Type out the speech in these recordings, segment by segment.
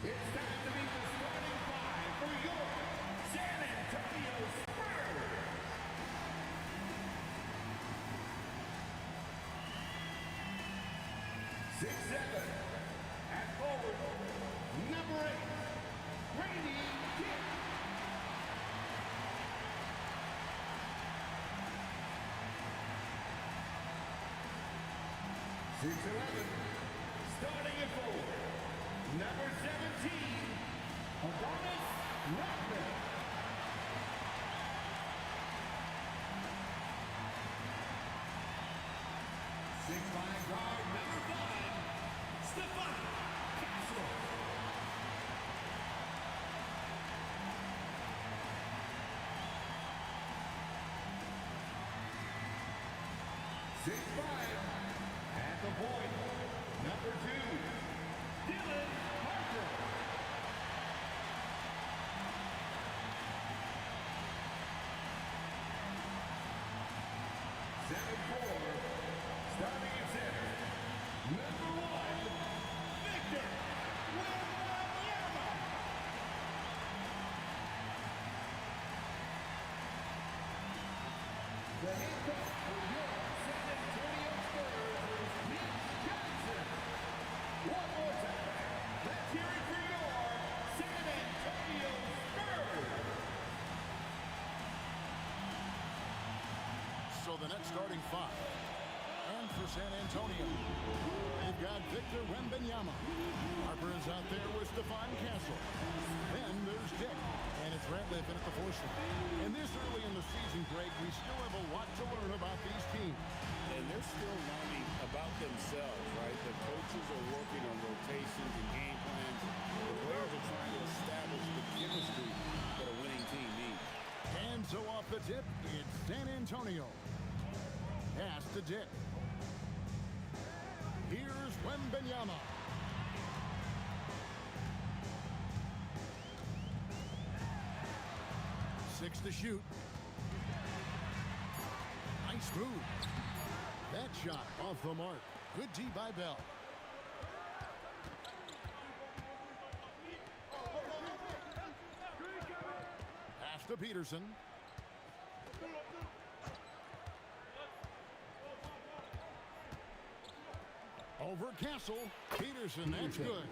It's time to meet the starting five for your San Antonio Spurs. 6'7", at forward, number 8, Randy Dick. 6'11", starting at forward, number 17, Adonis Rodman. 6'5" guard, number 5, Stefan Castle. 6'5", at the point, number 2, Dylan Harper. 7'4", starting at center, number 1, Victor Wembanyama. The head coach for your San Antonio Spurs is Pete Johnson. One more time, let's hear it for your San Antonio Spurs. So the next starting five. And for San Antonio, they've got Victor Wembanyama. Harper is out there with Stefan Castle. Then there's Dick, and it's Ratliff in at the 4 slot. And this early in the season, Greg, we still have a lot to learn about these teams. And they're still learning about themselves, right? The coaches are working on rotations and game plans. The players are trying to establish the chemistry that a winning team needs. And so off the tip, it's San Antonio. Pass to Dick. Here's Wembanyama. Six to shoot. Nice move. That shot off the mark. Good D by Bell. Pass to Peterson. Over Castle. Peterson, that's good.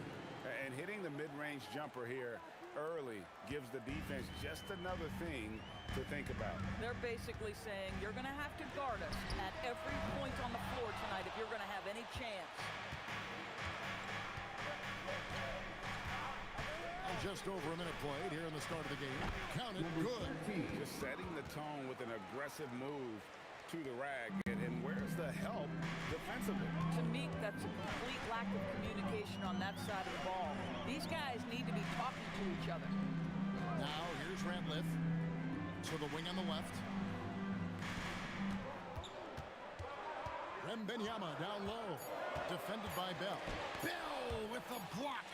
And hitting the mid-range jumper here early gives the defense just another thing to think about. They're basically saying you're going to have to guard us at every point on the floor tonight if you're going to have any chance. And just over a minute played here in the start of the game. Counted good. Just setting the tone with an aggressive move to the rag. And where's the help defensively? To me, that's a complete lack of communication on that side of the ball. These guys need to be talking to each other. Now here's Ratliff to the wing on the left. Wembanyama down low. Defended by Bell. Bell with the block.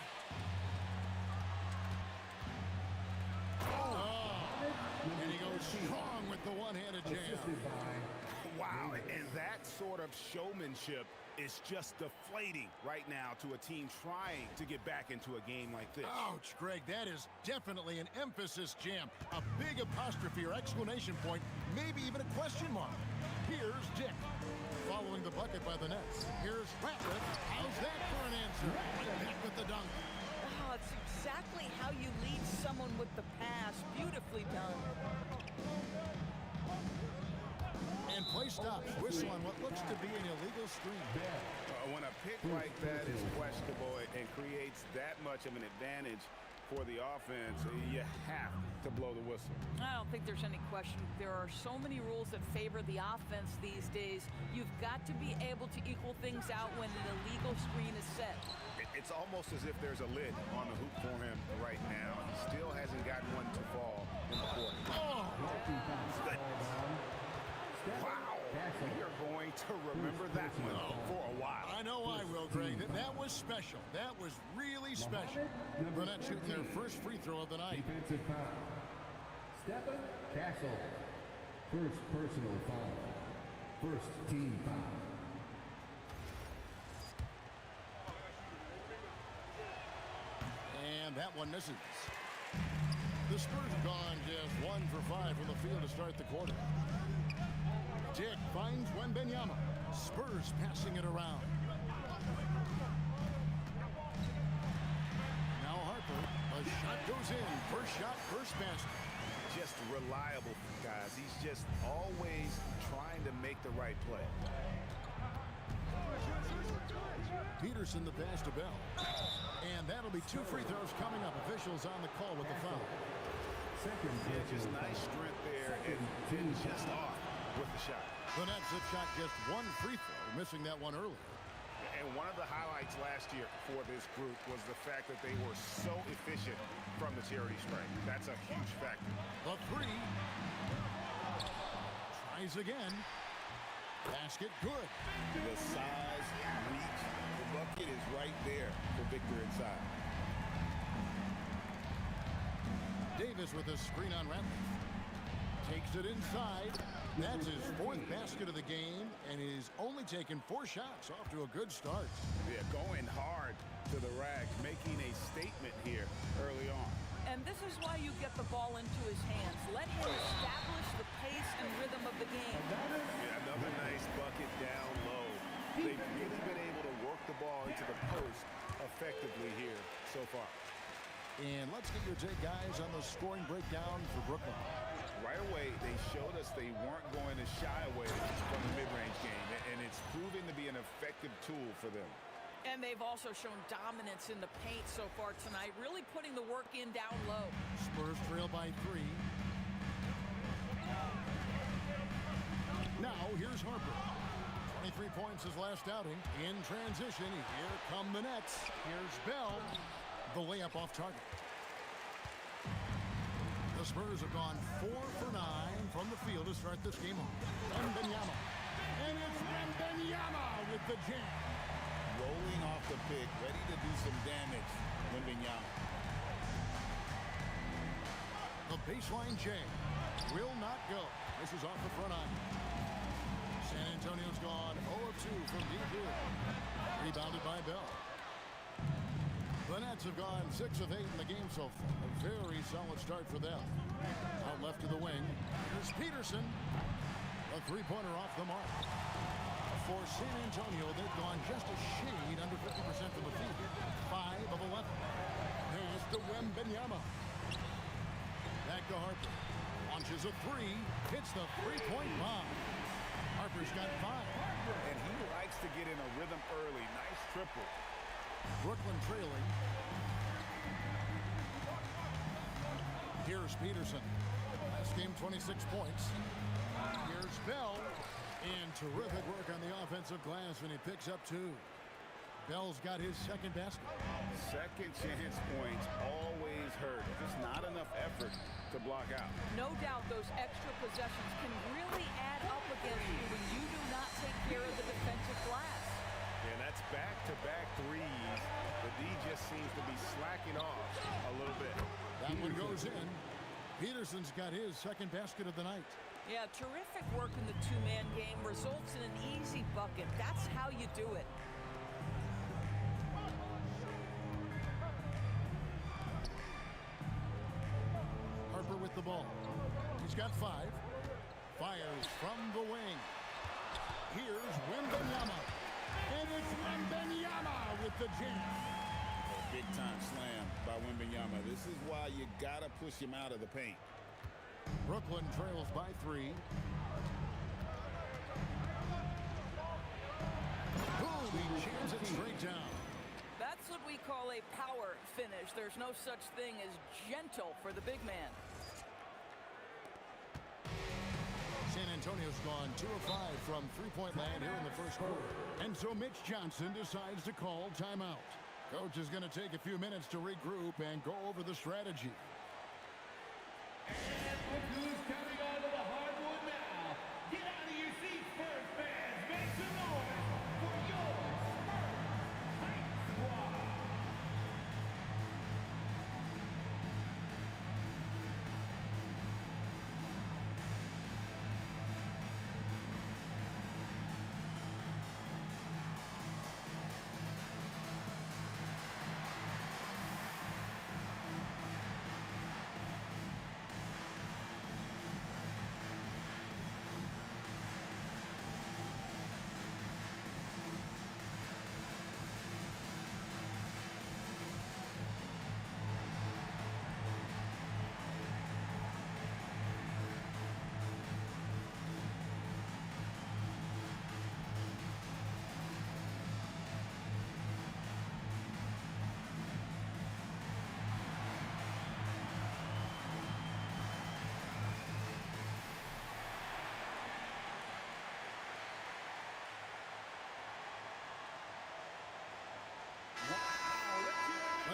And he goes strong with the one-handed jam. Wow, and that sort of showmanship is just deflating right now to a team trying to get back into a game like this. Ouch, Greg, that is definitely an emphasis jam. A big apostrophe or exclamation point, maybe even a question mark. Here's Dick, following the bucket by the Nets. Here's Ratliff. How's that for an answer? Right back with the dunk. Oh, it's exactly how you lead someone with the pass. Beautifully done. And play stops. Whistle on what looks to be an illegal screen. When a pick like that is questionable and creates that much of an advantage for the offense, you have to blow the whistle. I don't think there's any question. There are so many rules that favor the offense these days. You've got to be able to equal things out when an illegal screen is set. It's almost as if there's a lid on the hoop for him right now. He still hasn't gotten one to fall in the court. Wow. We are going to remember that one for a while. I know I will, Greg. That was special. That was really special. The Nets shooting their first free throw of the night. Defensive foul. Stephen Castle. First personal foul. First team foul. And that one misses. The Spurs have gone just 1 for 5 from the field to start the quarter. Dick finds Wembanyama. Spurs passing it around. Now Harper. A shot goes in. First shot, first basket. Just reliable, guys. He's just always trying to make the right play. Peterson the pass to Bell. And that'll be 2 free throws coming up. Officials on the call with the foul. Yeah, just nice strength there and then just off with the shot. The Nets have shot just 1 free throw, missing that one earlier. And one of the highlights last year for this group was the fact that they were so efficient from the charity stripe. That's a huge factor. The 3. Tries again. Basket good. The size, reach, the bucket is right there for Victor inside. Davis with a screen on Ratliff. Takes it inside. That's his 4th basket of the game, and he's only taken 4 shots. Off to a good start. Yeah, going hard to the rack, making a statement here early on. And this is why you get the ball into his hands. Let him establish the pace and rhythm of the game. Yeah, another nice bucket down low. They've really been able to work the ball into the post effectively here so far. And let's get your take, guys, on the scoring breakdown for Brooklyn. Right away, they showed us they weren't going to shy away from the mid-range game, and it's proving to be an effective tool for them. And they've also shown dominance in the paint so far tonight, really putting the work in down low. Spurs trail by 3. Now, here's Harper. 23 points his last outing. In transition, here come the Nets. Here's Bell. The layup off target. The Spurs have gone 4 for 9 from the field to start this game off. Wembanyama. And it's Wembanyama with the jam. Rolling off the pick, ready to do some damage. Wembanyama. The baseline jam will not go. This is off the front eye. San Antonio's gone 0 of 2 from deep here. Rebounded by Bell. The Nets have gone 6 of 8 in the game so far. A very solid start for them. Out left to the wing. Here's Peterson. A 3-pointer off the mark. For San Antonio, they've gone just a shade under 50% from the field. 5 of 11. Pass to Wembanyama. Back to Harper. Launches a 3. Hits the 3-point bomb. Harper's got 5. And he likes to get in a rhythm early. Nice triple. Brooklyn trailing. Here's Peterson. Last game, 26 points. Here's Bell. And terrific work on the offensive glass when he picks up 2. Bell's got his 2nd basket. Second chance points always hurt. Just not enough effort to block out. No doubt those extra possessions can really add up against you when you do not take care of the defensive glass. And that's back-to-back threes. The D just seems to be slacking off a little bit. That one goes in. Peterson's got his 2nd basket of the night. Yeah, terrific work in the 2-man game. Results in an easy bucket. That's how you do it. Harper with the ball. He's got 5. Fires from the wing. Here's Wembanyama. And it's Wembanyama with the jam. Big-time slam by Wembanyama. This is why you got to push him out of the paint. Brooklyn trails by 3. Boom, he jams it straight down. That's what we call a power finish. There's no such thing as gentle for the big man. San Antonio's gone 2 of 5 from 3-point land here in the first quarter. And so Mitch Johnson decides to call timeout. Coach is going to take a few minutes to regroup and go over the strategy. And look who's coming onto the hardwood now. Get out of your seats, Spurs fans. Make some noise for your Spurs Hype Squad.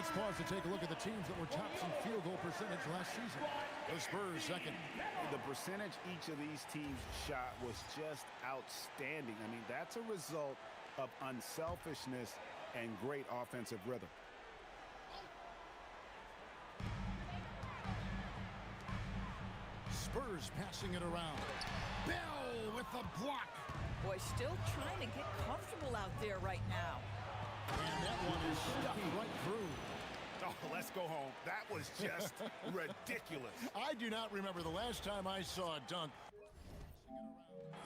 Let's pause to take a look at the teams that were tops in field goal percentage last season. The Spurs second. The percentage each of these teams shot was just outstanding. I mean, that's a result of unselfishness and great offensive rhythm. Spurs passing it around. Bell with the block. Boy, still trying to get comfortable out there right now. And that one is stuck right through. Oh, let's go home. That was just ridiculous. I do not remember the last time I saw a dunk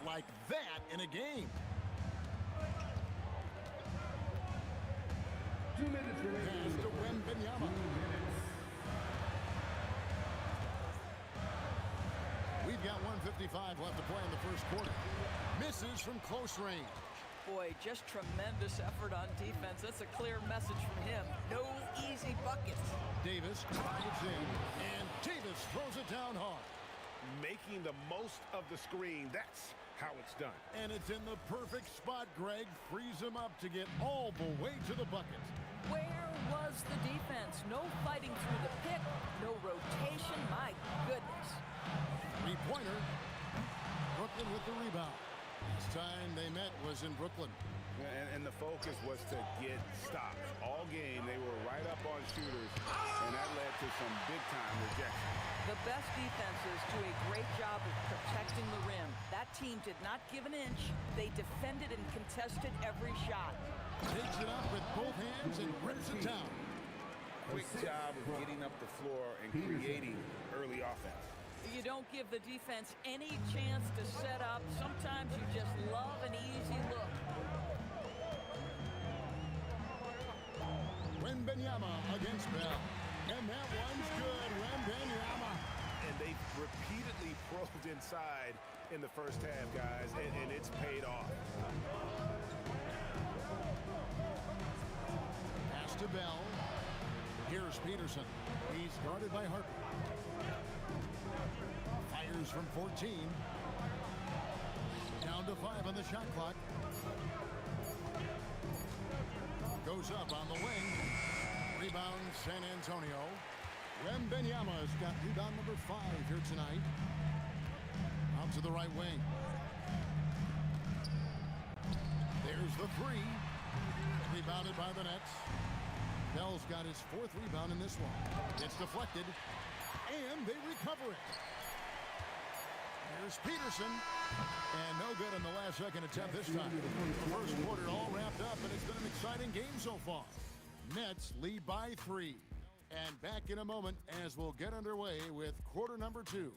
like that in a game. 2 minutes remaining. Pass to Wembanyama. We've got 1:55 left to play in the first quarter. Misses from close range. Boy, just tremendous effort on defense. That's a clear message from him. No easy buckets. Davis drives in, and Davis throws it down hard. Making the most of the screen, that's how it's done. And it's in the perfect spot. Greg frees him up to get all the way to the bucket. Where was the defense? No fighting through the pick, no rotation. My goodness. Three-pointer. Brooklyn with the rebound. Last time they met was in Brooklyn. And the focus was to get stops. All game, they were right up on shooters, and that led to some big-time rejection. The best defenses do a great job of protecting the rim. That team did not give an inch. They defended and contested every shot. Takes it up with both hands and rips it down. Quick job of getting up the floor and creating early offense. You don't give the defense any chance to set up. Sometimes you just love an easy look. Wembanyama against Bell. And that one's good. Wembanyama. And they repeatedly probed inside in the first half, guys, and it's paid off. Pass to Bell. Here's Peterson. He's guarded by Harper. Fires from 14. Down to 5 on the shot clock. Goes up on the wing. Rebound San Antonio. Wembanyama's got rebound number 5 here tonight. Out to the right wing. There's the 3. Rebounded by the Nets. Bell's got his 4th rebound in this one. It's deflected. And they recover it. Here's Peterson. And no good on the last second attempt this time. The first quarter all wrapped up, and it's been an exciting game so far. Nets lead by 3. And back in a moment as we'll get underway with quarter number 2.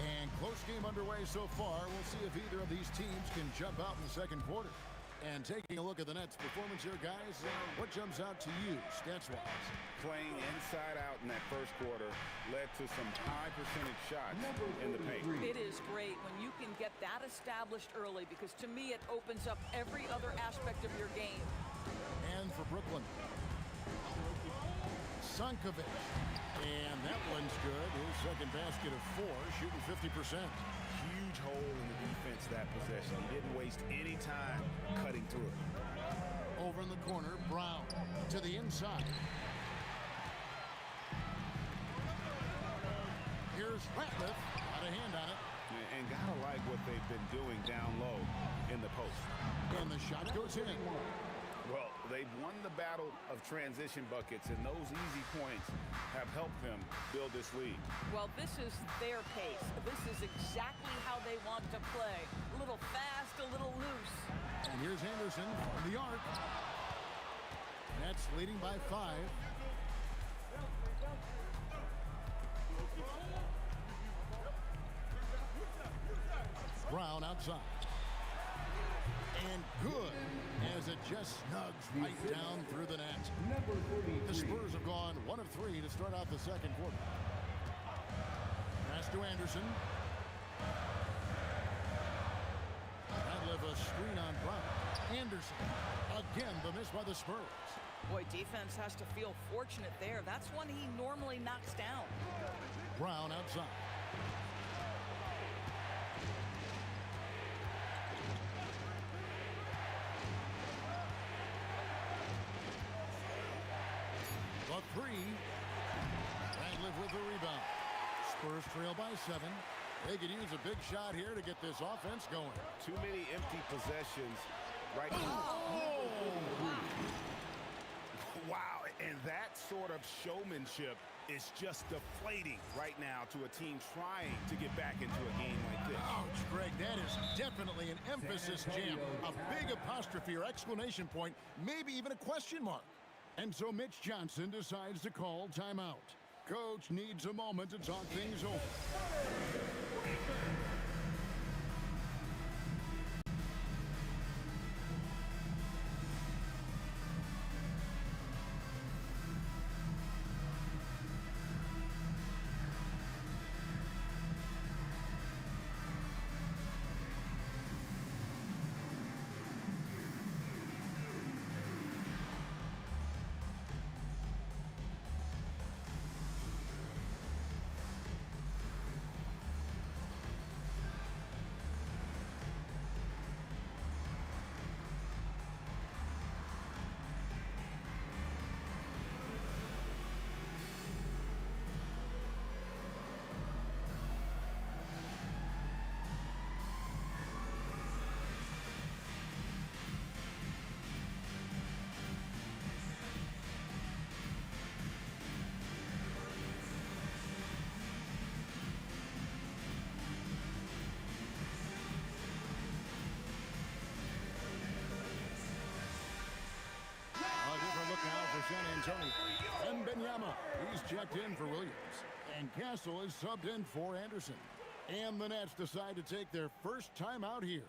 And close game underway so far. We'll see if either of these teams can jump out in the second quarter. And taking a look at the Nets' performance here, guys, what jumps out to you, stats-wise? Playing inside out in that first quarter led to some high percentage shots in the paint. It is great when you can get that established early, because to me it opens up every other aspect of your game. And for Brooklyn, Sankovic. And that one's good. His second basket of 4, shooting 50%. Huge hole in the defense that possession. He didn't waste any time cutting through it. Over in the corner, Brown to the inside. Here's Ratliff. Got a hand on it. And gotta like what they've been doing down low in the post. And the shot goes in. Well, they've won the battle of transition buckets, and those easy points have helped them build this lead. Well, this is their pace. This is exactly how they want to play. A little fast, a little loose. And here's Anderson from the arc. Nets leading by 5. Brown outside. And good, as it just snugs right down through the net. The Spurs have gone 1 of 3 to start out the second quarter. Pass to Anderson. Ratliff a screen on Brown. Anderson, again the miss by the Spurs. Boy, defense has to feel fortunate there. That's one he normally knocks down. Brown outside. The three. Radcliffe with the rebound. Spurs trail by 7. They could use a big shot here to get this offense going. Too many empty possessions right now. Oh! Wow, and that sort of showmanship is just deflating right now to a team trying to get back into a game like this. Ouch, Greg, that is definitely an emphasis jam. A big apostrophe or exclamation point, maybe even a question mark. And so Mitch Johnson decides to call timeout. Coach needs a moment to talk things over. San Antonio. Wembanyama, he's checked in for Williams. And Castle is subbed in for Anderson. And the Nets decide to take their first time out here.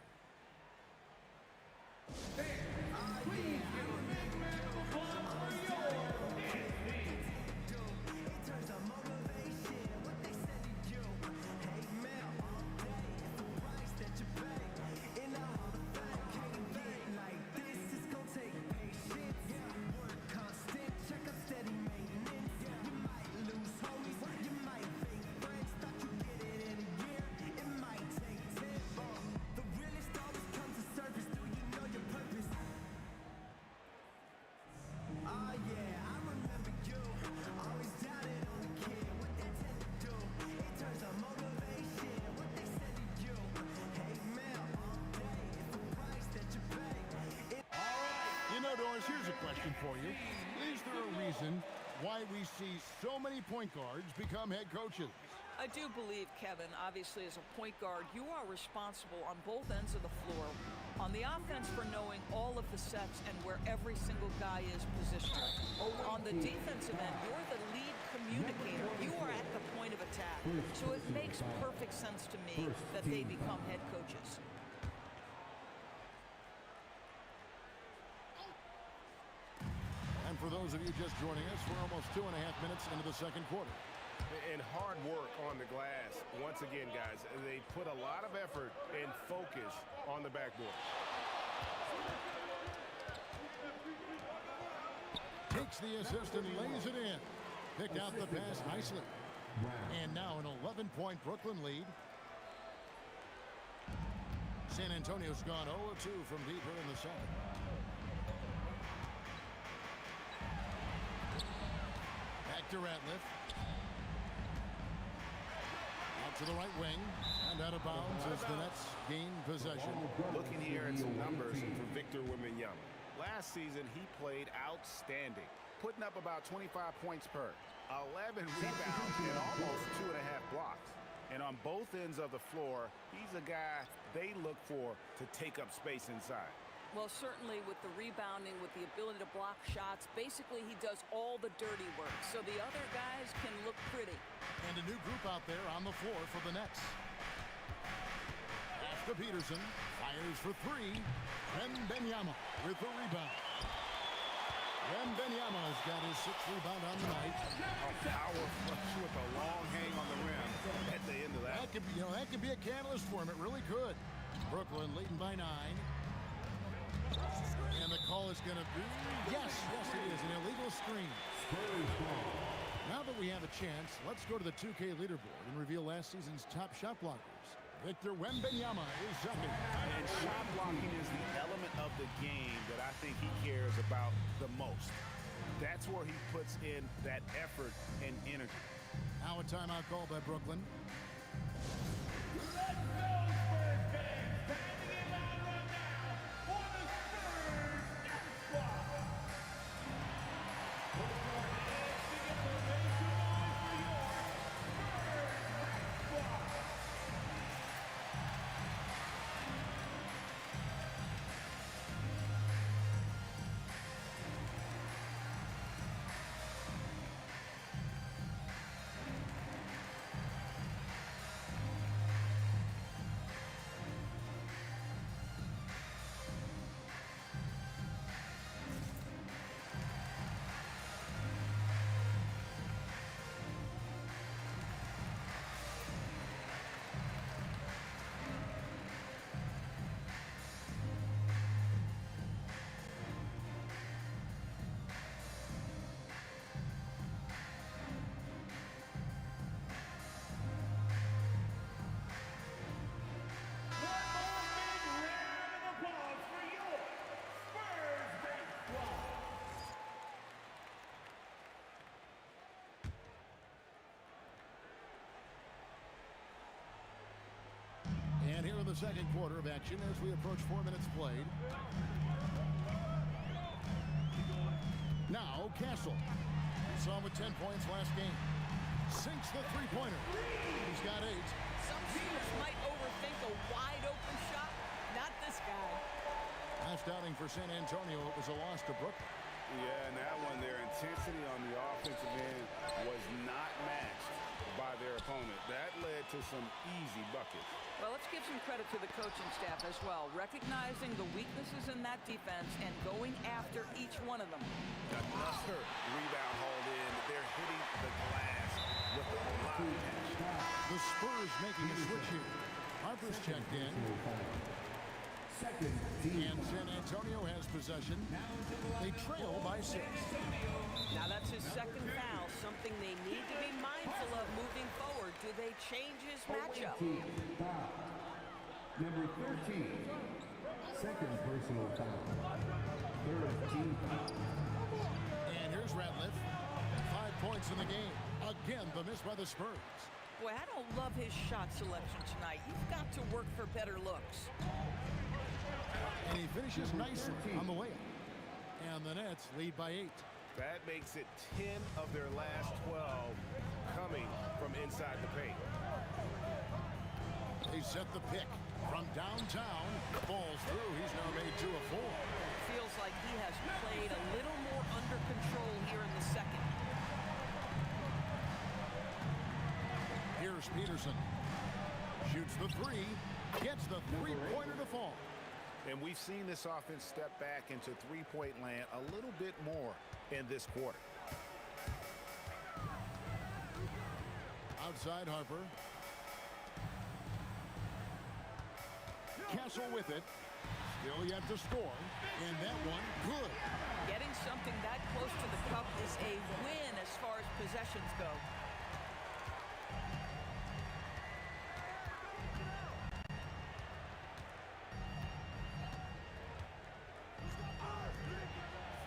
Here's a question for you. Is there a reason why we see so many point guards become head coaches? I do believe, Kevin, obviously as a point guard, you are responsible on both ends of the floor. On the offense for knowing all of the sets and where every single guy is positioned. On the defensive end, you're the lead communicator. You are at the point of attack. So it makes perfect sense to me that they become head coaches. And for those of you just joining us, we're almost 2.5 minutes into the second quarter. And hard work on the glass. Once again, guys, they put a lot of effort and focus on the backboard. Takes the assist and lays it in. Picked out the pass nicely. And now an 11-point Brooklyn lead. San Antonio's gone 0-2 from deeper in the second. Back to Ratliff. Out to the right wing. And out of bounds as the Nets gain possession. Looking here at some numbers for Victor Wembanyama. Last season, he played outstanding, putting up about 25 points per, 11 rebounds, and almost 2.5 blocks. And on both ends of the floor, he's a guy they look for to take up space inside. Well, certainly with the rebounding, with the ability to block shots, basically he does all the dirty work, so the other guys can look pretty. And a new group out there on the floor for the Nets. After Peterson, fires for three. Wembanyama with the rebound. Wembanyama's got his 6th rebound on the night. A power flush with a long hang on the rim at the end of that. That could be a catalyst for him. It really could. Brooklyn leading by 9. And the call is going to be, yes, it is, an illegal screen. Now that we have a chance, let's go to the 2K leaderboard and reveal last season's top shot blockers. Victor Wembanyama is second. And shot blocking is the element of the game that I think he cares about the most. That's where he puts in that effort and energy. Now a timeout call by Brooklyn. Let's go, Spurs fans! Standing in line right now for the Spurs next spot. Put your hands together, make some noise for your Spurs next spot. And here in the second quarter of action as we approach 4 minutes played. Now Castle. We saw him with 10 points last game. Sinks the three-pointer. He's got 8. Some shooters might overthink a wide-open shot. Not this guy. Last outing for San Antonio, it was a loss to Brooklyn. Yeah, and that one, their intensity on the offensive end was not matched by their opponent. That led to some easy buckets. Well, let's give some credit to the coaching staff as well, recognizing the weaknesses in that defense and going after each one of them. Another rebound hauled in. They're hitting the glass with a lot of passion. The Spurs making a switch here. Harper's checked in. And San Antonio has possession. They trail by 6. Now that's his second foul, something they need to be mindful of moving forward. Do they change his matchup? Number 13, second personal foul. Third team foul. And here's Ratliff. 5 points in the game. Again, the miss by the Spurs. Boy, I don't love his shot selection tonight. You've got to work for better looks. And he finishes nicely on the layup. And the Nets lead by 8. That makes it 10 of their last 12 coming from inside the paint. They set the pick from downtown. Falls through. He's now made 2 of 4. Feels like he has played a little more under control here in the second. Here's Peterson. Shoots the 3. Gets the three-pointer to fall. And we've seen this offense step back into three-point land a little bit more in this quarter. Outside Harper. Castle with it. Still yet to score. And that one, good. Getting something that close to the cup is a win as far as possessions go.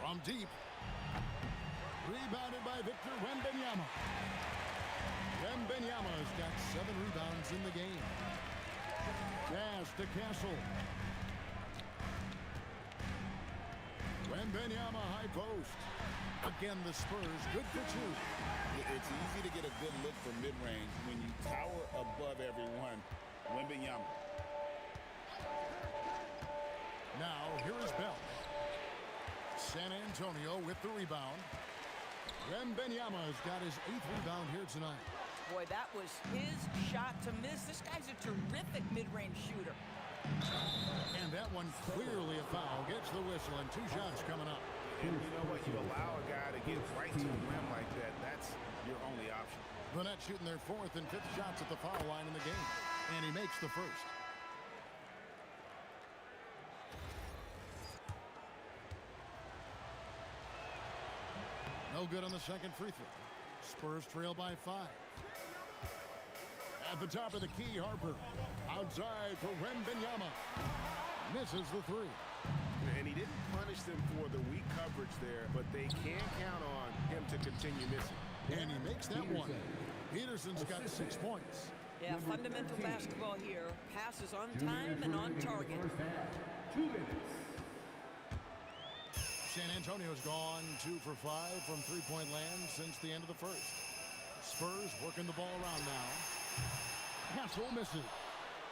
From deep. Rebounded by Victor Wembanyama. Wembanyama's got 7 rebounds in the game. Pass to Castle. Wembanyama high post. Again, the Spurs good for 2. It's easy to get a good look from mid-range when you tower above everyone. Wembanyama. Now, here is Bell. San Antonio with the rebound. Wembanyama's got his 8th rebound here tonight. Boy, that was his shot to miss. This guy's a terrific mid-range shooter. And that one clearly a foul. Gets the whistle and 2 shots coming up. And you know what? You allow a guy to get right to the rim like that. That's your only option. The Nets shooting their 4th and 5th shots at the foul line in the game. And he makes the first. No good on the second free throw. Spurs trail by 5. At the top of the key, Harper. Outside for Wembanyama. Misses the 3. And he didn't punish them for the weak coverage there, but they can count on him to continue missing. And he makes that one. Peterson's got 6 points. Yeah, fundamental basketball here. Passes on time and on target. 2 minutes. San Antonio's gone 2 for 5 from three-point land since the end of the first. Spurs working the ball around now. Castle misses.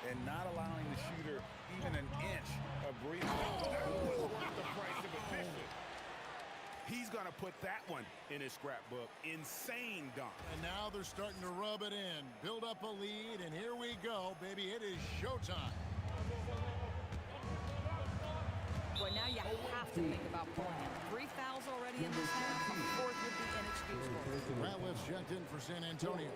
And not allowing the shooter even an inch of breathing. That was worth the price of admission. He's going to put that one in his scrapbook. Insane dunk. And now they're starting to rub it in. Build up a lead, and here we go, baby. It is showtime. Boy, now you have to think about pulling him. 3 fouls already in this half. A 4th would be inexcusable. Ratliff's checked in for San Antonio.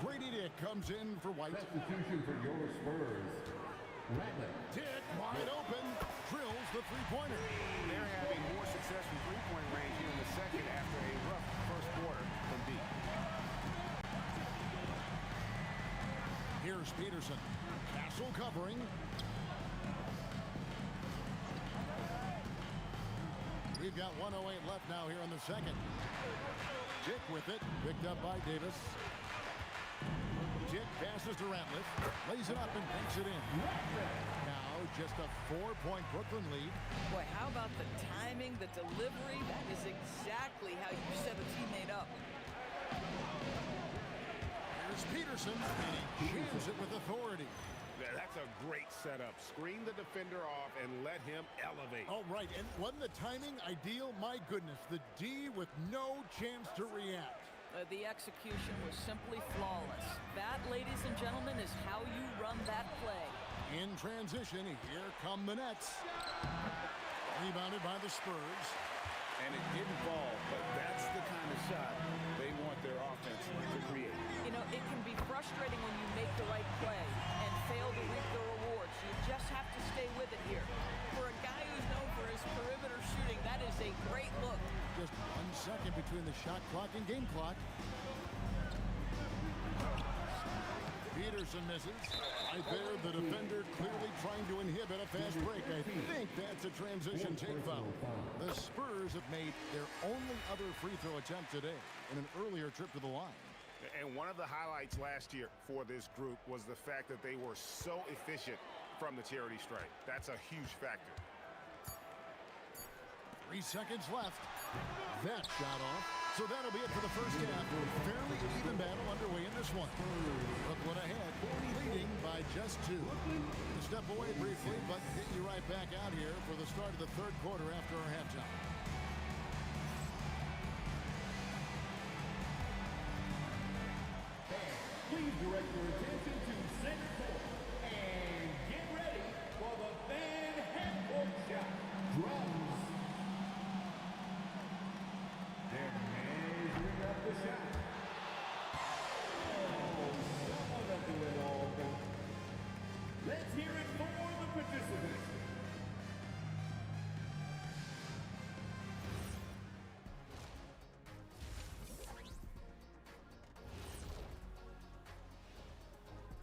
Grady Dick comes in for White. Substitution for your Spurs. Ratliff. Dick wide open. Drills the three-pointer. They're having more success from three-point range here in the second after a rough first quarter from deep. Here's Peterson. Castle covering. We've got 1:08 left now here in the second. Dick with it. Picked up by Davis. Dick passes to Ratliff. Lays it up and banks it in. Now just a 4-point Brooklyn lead. Boy, how about the timing, the delivery? That is exactly how you set a teammate up. Here's Peterson, and he jams it with authority. That's a great setup. Screen the defender off and let him elevate. Oh, right, and wasn't the timing ideal? My goodness, the D with no chance to react. The execution was simply flawless. That, ladies and gentlemen, is how you run that play. In transition, here come the Nets. Rebounded by the Spurs. And it didn't fall, but that's the kind of shot they want their offense to create. You know, it can be frustrating when you make the right play and fail to reap the rewards. You just have to stay with it here. For a guy who's known for his perimeter shooting, that is a great look. Just 1 second between the shot clock and game clock. Peterson misses. Right there, the defender clearly trying to inhibit a fast break. I think that's a transition take foul. The Spurs have made their only other free throw attempt today in an earlier trip to the line. And one of the highlights last year for this group was the fact that they were so efficient from the charity stripe. That's a huge factor. 3 seconds left. That shot off. So that'll be it for the first half. Fairly even battle underway in this one. Brooklyn ahead, leading by just 2. We'll step away briefly, but get you right back out here for the start of the third quarter after our halftime. Please direct your attention to center court and get ready for the fan half-court shot. Drums. They're measuring up the shot. Oh, someone up to it all. Let's hear it for the participants.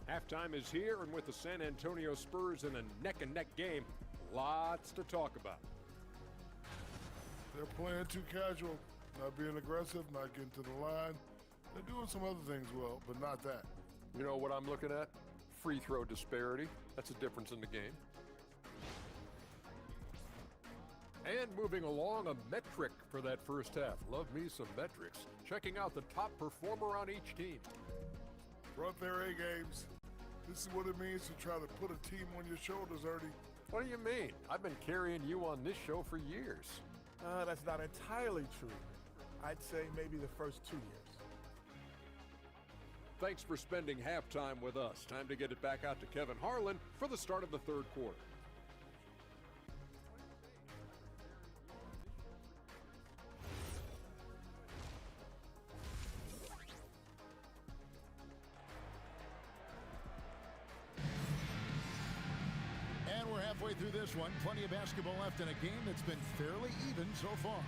Halftime is here, and with the San Antonio Spurs in a neck-and-neck game, lots to talk about. They're playing too casual, not being aggressive, not getting to the line. They're doing some other things well, but not that. You know what I'm looking at? Free throw disparity. That's a difference in the game. And moving along, a metric for that first half. Love me some metrics. Checking out the top performer on each team. Brought their A games. This is what it means to try to put a team on your shoulders, Ernie. What do you mean? I've been carrying you on this show for years. That's not entirely true. I'd say maybe the first 2 years. Thanks for spending halftime with us. Time to get it back out to Kevin Harlan for the start of the third quarter. And we're halfway through this one. Plenty of basketball left in a game that's been fairly even so far.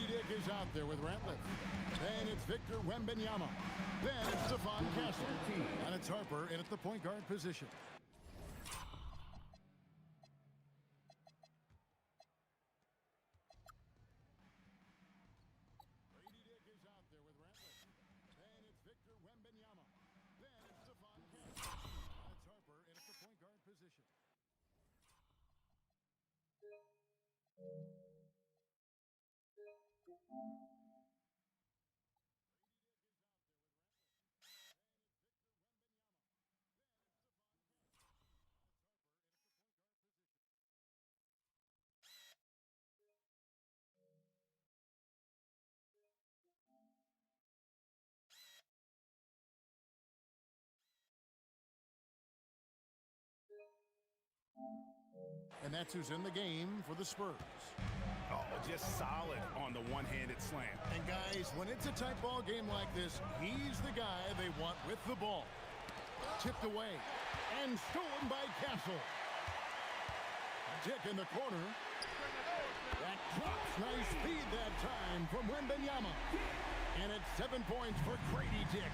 Grady Dick is out there with Ratliff. Then it's Victor Wembanyama. Then it's Stephon Castle. And it's Harper in at the point guard position. Grady Dick is out there with Ratliff. Then it's Victor Wembanyama. Then it's Stephon Castle. And it's Harper in at the point guard position. And that's who's in the game for the Spurs. Oh, just solid on the one-handed slam. And guys, when it's a tight ball game like this, he's the guy they want with the ball. Tipped away and stolen by Castle. Dick in the corner. That drops nice speed that time from Wembanyama. And it's 7 points for Grady Dick.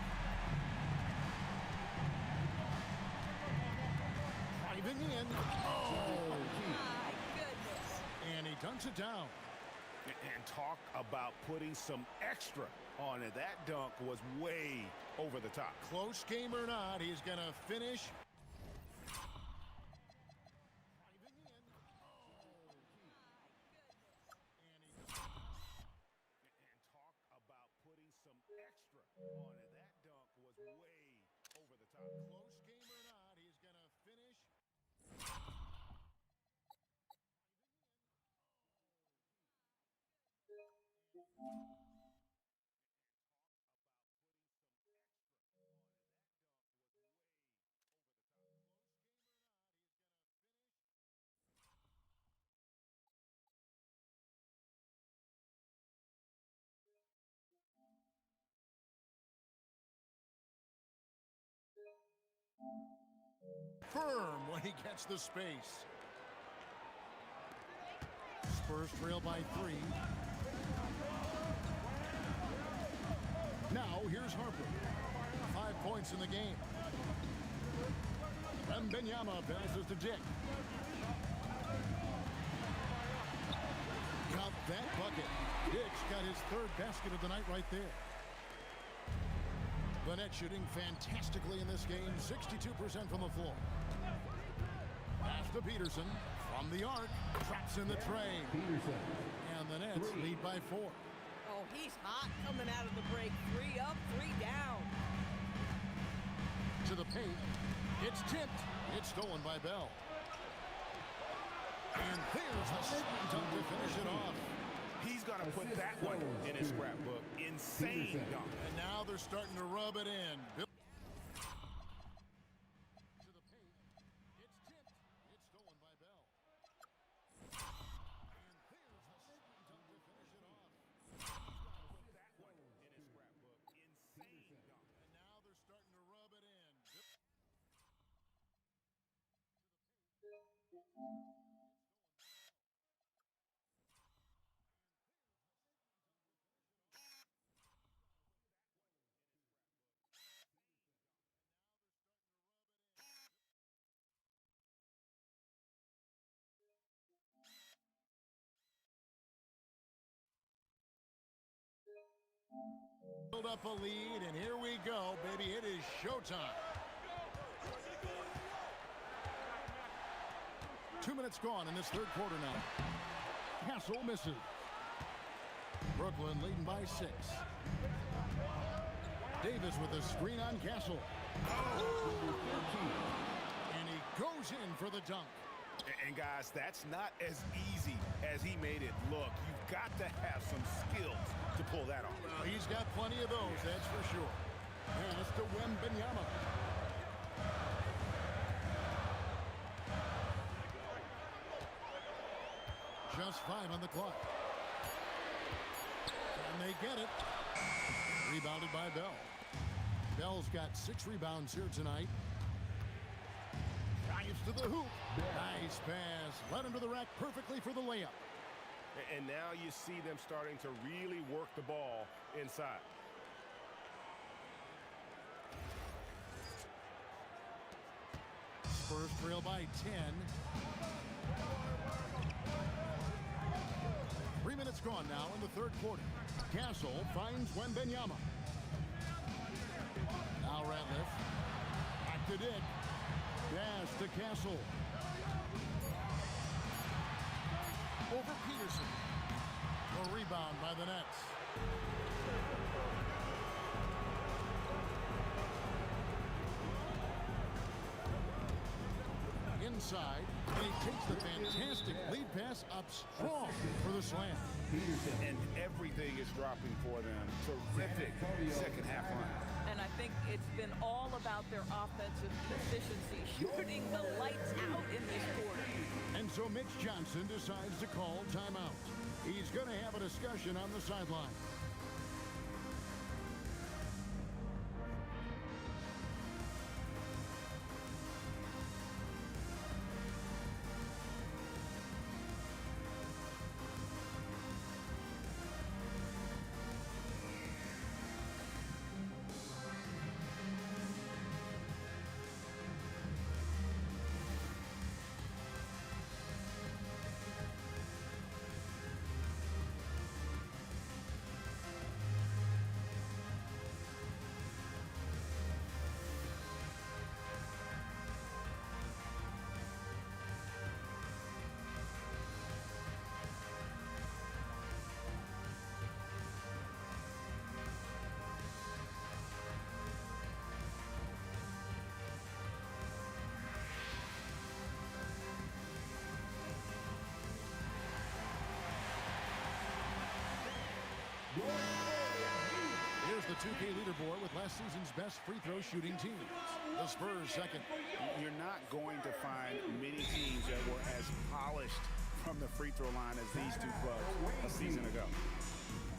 Driving in. Oh, My goodness. and he dunks it down. And talk about putting some extra on it. That dunk was way over the top. Close game or not, he's going to finish. Driving in. And talk about putting some extra on it. That dunk was way over the top. Close game or not, he's going to finish. Firm when he gets the space. Spurs trail by 3. Now here's Harper. 5 points in the game. Wembanyama passes to Dick. Got that bucket. Dick's got his 3rd basket of the night right there. The net shooting fantastically in this game, 62% from the floor. Pass to Peterson from the arc, traps in the tray. Peterson. And the Nets lead by 4. Oh, he's hot coming out of the break. 3 up, 3 down. To the paint, it's tipped. It's stolen by Bell. And there's the second dunk to finish it off. He's going to put that one in his scrapbook. Insane dunk. And now they're starting to rub it in. To the paint, it's tipped. It's stolen by Bell. And there's the second dunk to finish it off. Put that one in his scrapbook. Insane dunk. And now they're starting to rub it in. Build up a lead, and here we go, baby. It is showtime. 2 minutes gone in this 3rd quarter now. Castle misses. Brooklyn leading by 6. Davis with a screen on Castle. And he goes in for the dunk. And guys, that's not as easy as he made it look. You've got to have some skills to pull that off. Well, he's got plenty of those, that's for sure. And it's to Wembanyama. Just 5 on the clock. And they get it. Rebounded by Bell. Bell's got 6 rebounds here tonight. Drives to the hoop. Nice pass. Led into the rack perfectly for the layup. And now you see them starting to really work the ball inside. Spurs trail by 10. 3 minutes gone now in the third quarter. Castle finds Wembanyama. Now Ratliff. Back to Dick. Pass to Castle. Over Peterson. A rebound by the Nets. Inside, and he takes the fantastic lead pass up strong for the slam. And everything is dropping for them. Terrific second half run. And I think it's been all about their offensive efficiency, shooting the lights out in this quarter. And so Mitch Johnson decides to call timeout. He's going to have a discussion on the sideline. Here's the 2K leaderboard with last season's best free throw shooting teams. The Spurs second. You're not going to find many teams that were as polished from the free throw line as these two clubs a season ago.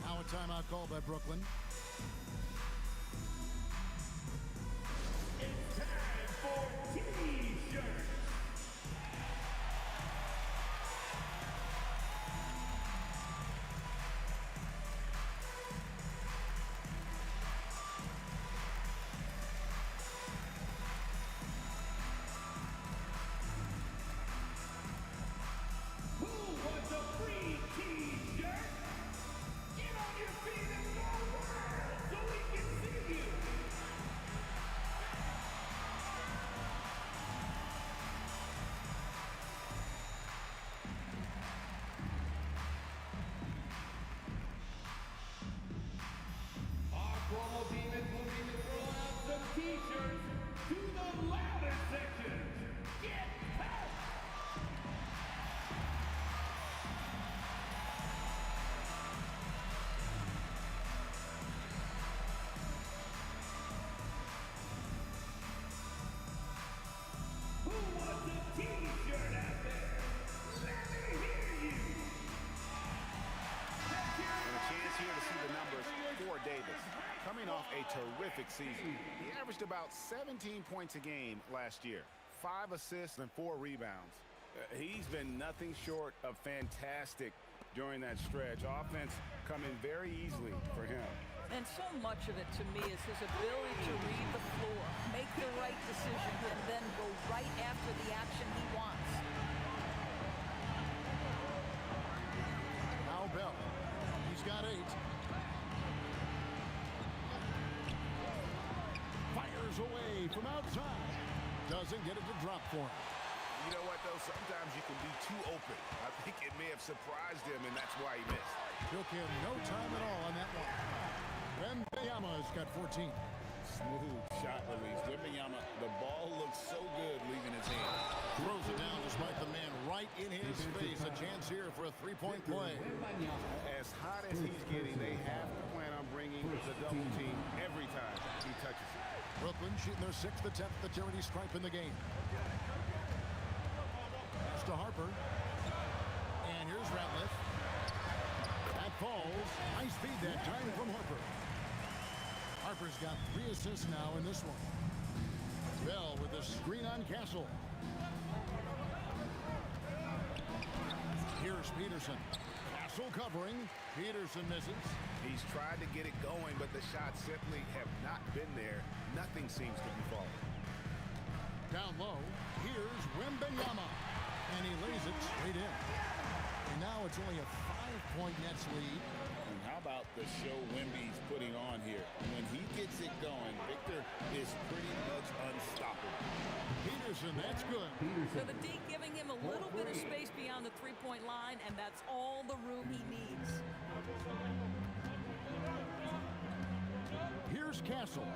Now a timeout called by Brooklyn. It's time for T-shirts. T-shirts to the louder section. Get packed! Who wants a T-shirt out there? Let me hear you! And a chance here to see the numbers for Davis. Coming off a terrific season. He averaged about 17 points a game last year. 5 assists and 4 rebounds. He's been nothing short of fantastic during that stretch. Offense coming very easily for him. And so much of it to me is his ability to read the floor, make the right decision, and then go right after the action he wants. Now Bell. He's got 8. Fires away from outside. Doesn't get it to drop for him. You know what, though? Sometimes you can be too open. I think it may have surprised him, and that's why he missed. Took him no time at all on that one. Wembanyama's got 14. Smooth shot release. Wembanyama, the ball looks so good leaving his hand. Throws it down despite the man right in his face. A chance here for a three-point play. As hot as he's getting, they have to plan on bringing the double team every time he touches it. Brooklyn shooting their 6th attempt at the charity stripe in the game. Pass to Harper. And here's Ratliff. That falls. Nice feed that time from Harper. Harper's got 3 assists now in this one. Bell with the screen on Castle. Here's Peterson. Pass Castle covering. Peterson misses. He's tried to get it going, but the shots simply have not been there. Nothing seems to be falling. Down low, here's Wembanyama. And he lays it straight in. And now it's only a 5-point Nets lead. And how about the show Wemby's putting on here? When he gets it going, Victor is pretty much unstoppable. Peterson, that's good. So the D giving him a little bit of space beyond the three-point line, and that's all the room he needs. Here's Castle.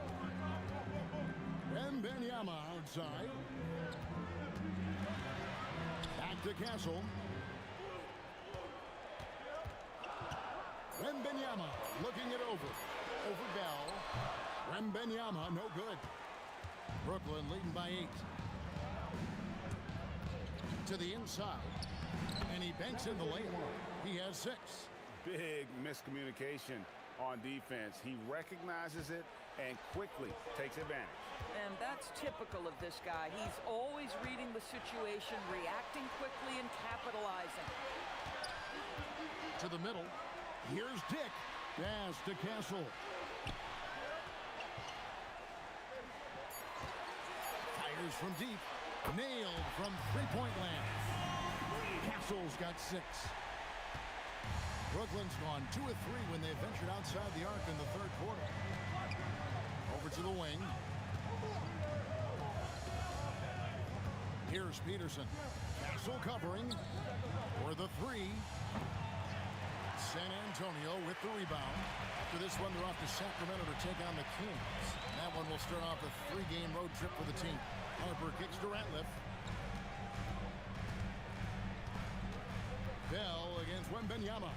Wembanyama outside. Back to Castle. Wembanyama looking it over. Over Bell. Wembanyama, no good. Brooklyn leading by 8. To the inside. And he banks in the layup. He has 6. Big miscommunication on defense. He recognizes it and quickly takes advantage. And that's typical of this guy. He's always reading the situation, reacting quickly, and capitalizing. To the middle. Here's Dick. Pass to Castle. Fires from deep. Nailed from three-point land. Castle's got 6. Brooklyn's gone 2 of 3 when they ventured outside the arc in the third quarter. Over to the wing. Here's Peterson. Castle covering for the 3. San Antonio with the rebound. After this one, they're off to Sacramento to take on the Kings. That one will start off a 3-game road trip for the team. Harper kicks to Ratliff. Bell against Wembanyama.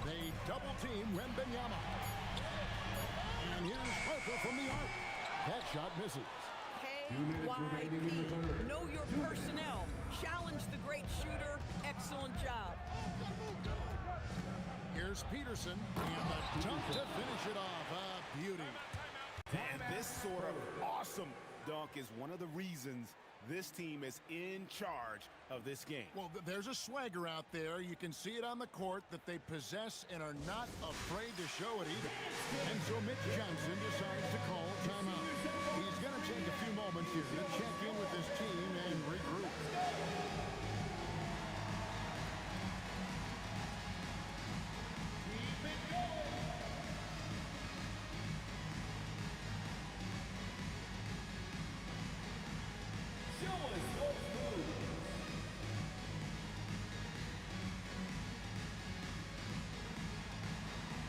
They double team Wembanyama. And here's Harper from the arc. That shot misses. KYP. Know your personnel. Challenge the great shooter. Excellent job. Here's Peterson. And the dunk to finish it off. A beauty. And this sort of awesome dunk is one of the reasons this team is in charge of this game. Well, there's a swagger out there. You can see it on the court that they possess and are not afraid to show it either. And so Mitch Johnson decides to call timeout. He's going to take a few moments here to check in with his team and regroup.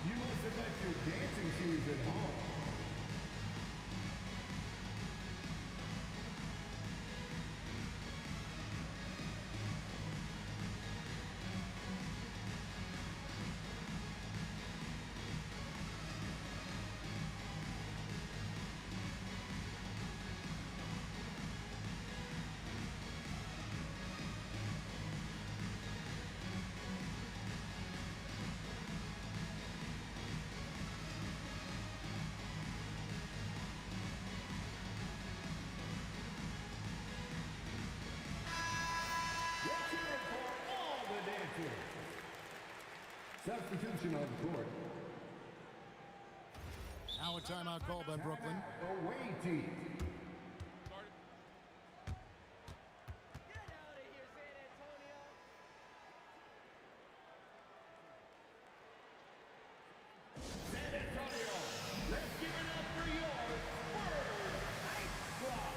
You must have left your dancing shoes at home. Substitution on the court. Now a timeout called by Brooklyn. Away team. San Antonio, let's give it up for your Spurs Ice Squad.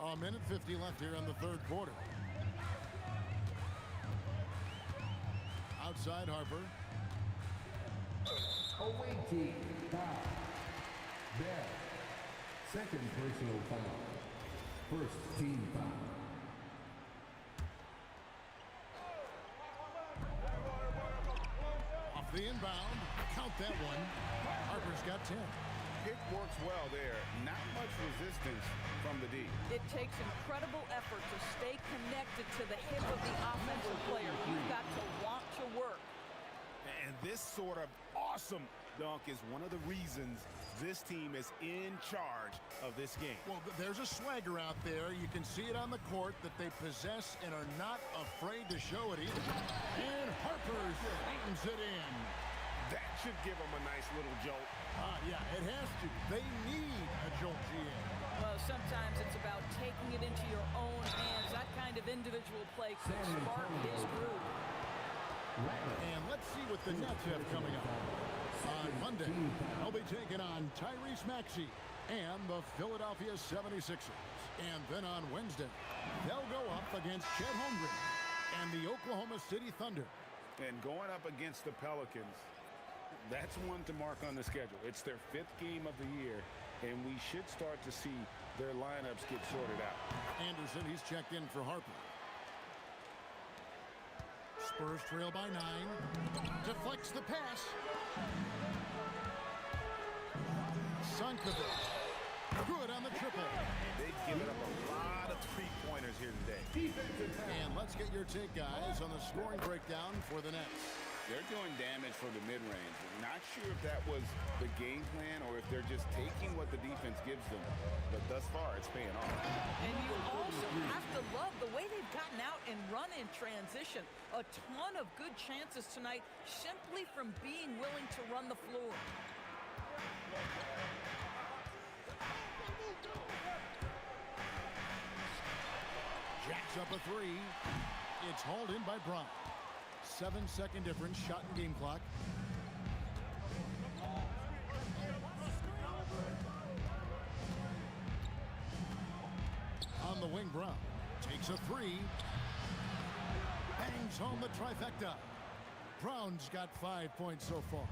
A minute 50 left here in the third quarter. Outside Harper. Away team foul. Bell. Second personal foul. First team foul. Off the inbound. Count that one. Harper's got 10. Pick works well there. Not much resistance from the D. It takes incredible effort to stay connected to the hip of the offensive player. You've got to want to work. And this sort of awesome dunk is one of the reasons this team is in charge of this game. Well, there's a swagger out there. You can see it on the court that they possess and are not afraid to show it either. And Harper slams it in. That should give them a nice little jolt. Yeah, it has to. They need a jolt, GM. Well, sometimes it's about taking it into your own hands. That kind of individual play could spark his groove. And let's see what the Nets have coming up. On Monday, they'll be taking on Tyrese Maxey and the Philadelphia 76ers. And then on Wednesday, they'll go up against Chet Holmgren and the Oklahoma City Thunder. And going up against the Pelicans, that's one to mark on the schedule. It's their 5th game of the year, and we should start to see their lineups get sorted out. Anderson, he's checked in for Harper. Spurs trail by 9. Deflects the pass. Sunkovic. Good on the triple. They've given up a lot of three-pointers here today. And let's get your take, guys, on the scoring breakdown for the Nets. They're doing damage from the mid-range. Not sure if that was the game plan or if they're just taking what the defense gives them. But thus far, it's paying off. And you also have to love the way they've gotten out and run in transition. A ton of good chances tonight simply from being willing to run the floor. Jacks up a 3. It's hauled in by Brown. 7-second difference, shot and game clock. On the wing, Brown takes a 3. Bangs home the trifecta. Brown's got 5 points so far.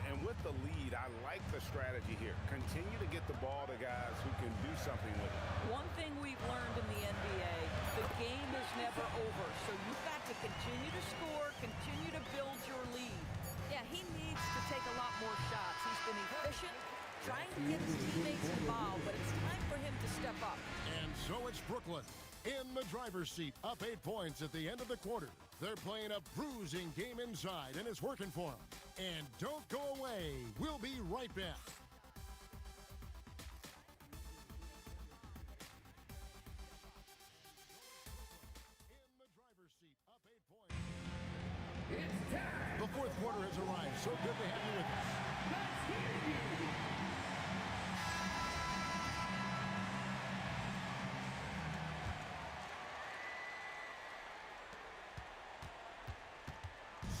And with the lead, I like the strategy here. Continue to get the ball to guys who can do something with it. One thing we've learned in the NBA, the game is never over. So you've got to continue to score, continue to build your lead. Yeah, he needs to take a lot more shots. He's been efficient, trying to get his teammates involved, but it's time for him to step up. And so it's Brooklyn in the driver's seat, up 8 points at the end of the quarter. They're playing a bruising game inside, and it's working for them. And don't go away. We'll be right back. In the driver's seat, up 8 points. It's time. The fourth quarter has arrived. So good to have you with us. Let's hear you.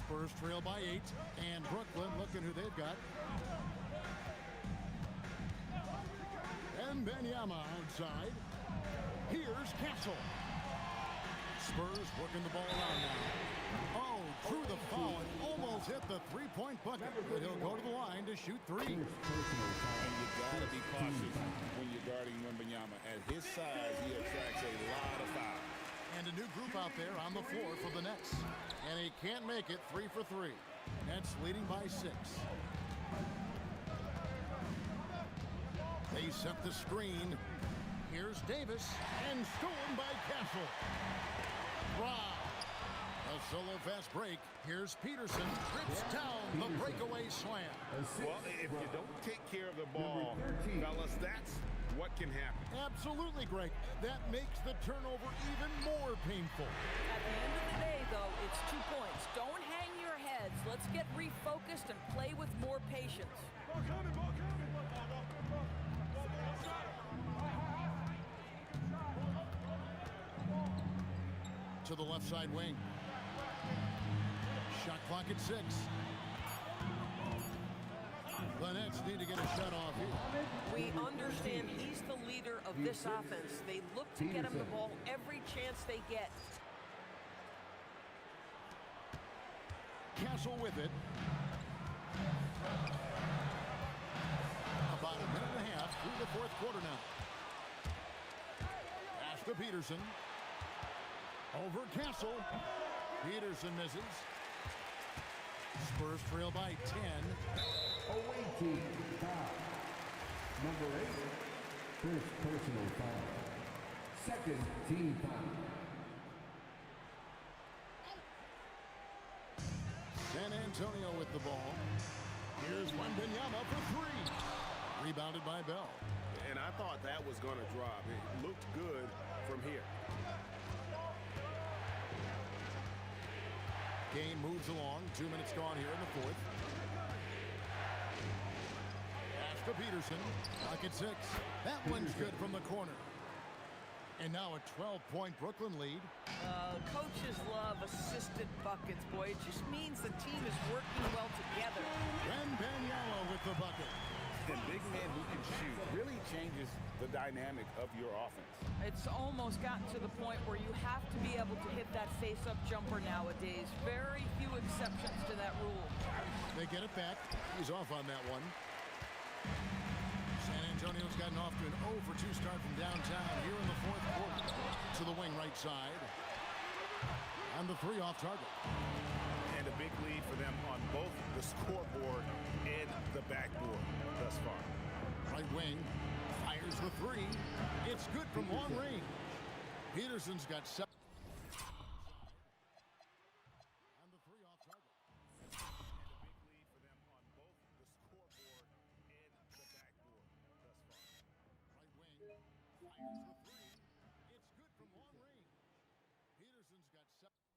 Spurs trail by 8, and Brooklyn looking who they've got. Wembanyama outside. Here's Castle. Spurs working the ball around now. Oh, through the foul and almost hit the three-point bucket, but he'll go to the line to shoot 3. And you got to be cautious when you're guarding Wembanyama. At his size, he attracts a lot of fouls. And a new group out there on the floor for the Nets. And he can't make it. 3 for 3. Nets leading by 6. They set the screen. Here's Davis. And stolen by Castle. Wow. A solo fast break. Here's Peterson. Trips down the breakaway slam. Well, if you don't take care of the ball, fellas, that's what can happen. Absolutely, Greg. That makes the turnover even more painful. At the end of the day, though, it's 2 points. Don't hang your heads. Let's get refocused and play with more patience. To the left side wing. Shot clock at 6. The Nets need to get a shot off here. We understand he's the leader of of this offense. They look to get him the ball every chance they get. Castle with it. About a minute and a half through the fourth quarter now. Pass to Peterson. Over Castle. Peterson misses. Spurs trail by 10. Away team foul. Number 8. First personal foul. Second team foul. San Antonio with the ball. Here's Wembanyama for 3. Rebounded by Bell. And I thought that was going to drop. It looked good from here. Game moves along. 2 minutes gone here in the fourth. Pass to Peterson. Bucket 6. That one's good from the corner. And now a 12-point Brooklyn lead. Coaches love assisted buckets, boy. It just means the team is working well together. Wembanyama with the bucket. And big man who can shoot really changes the dynamic of your offense. It's almost gotten to the point where you have to be able to hit that face-up jumper nowadays. Very few exceptions to that rule. They get it back. He's off on that one. San Antonio's gotten off to an 0-for-2 start from downtown here in the fourth quarter. To the wing right side. And the 3 off target. And a big lead for them on both the scoreboard and the backboard thus far. Right wing. Fires the 3. It's good from long range. Peterson's got 7. And the 3 off target. And a big lead for them on both the scoreboard and the backboard thus far. Right wing. Fires the 3. It's good from long range. Peterson's got 7.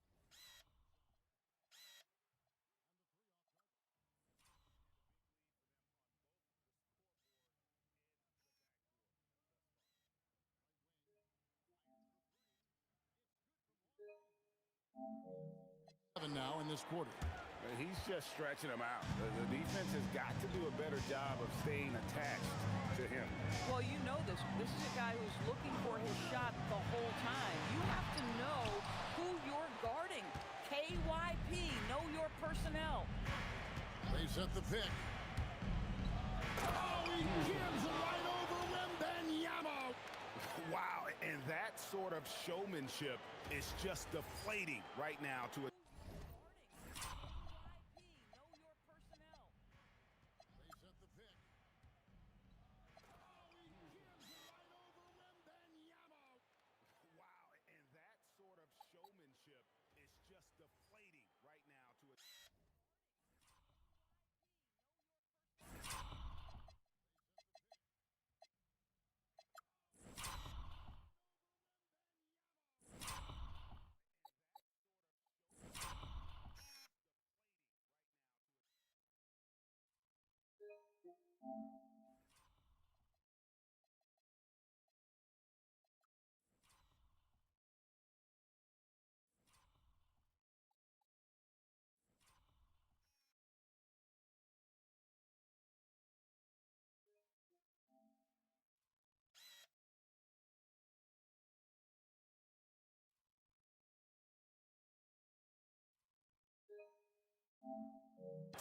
Now in this quarter. He's just stretching them out. The defense has got to do a better job of staying attached to him. Well, you know this. This is a guy who's looking for his shot the whole time. You have to know who you're guarding. KYP, know your personnel. They set the pick. Oh, he gives it right over Wembanyama. Wow, and that sort of showmanship is just deflating right now to a deflating right now to a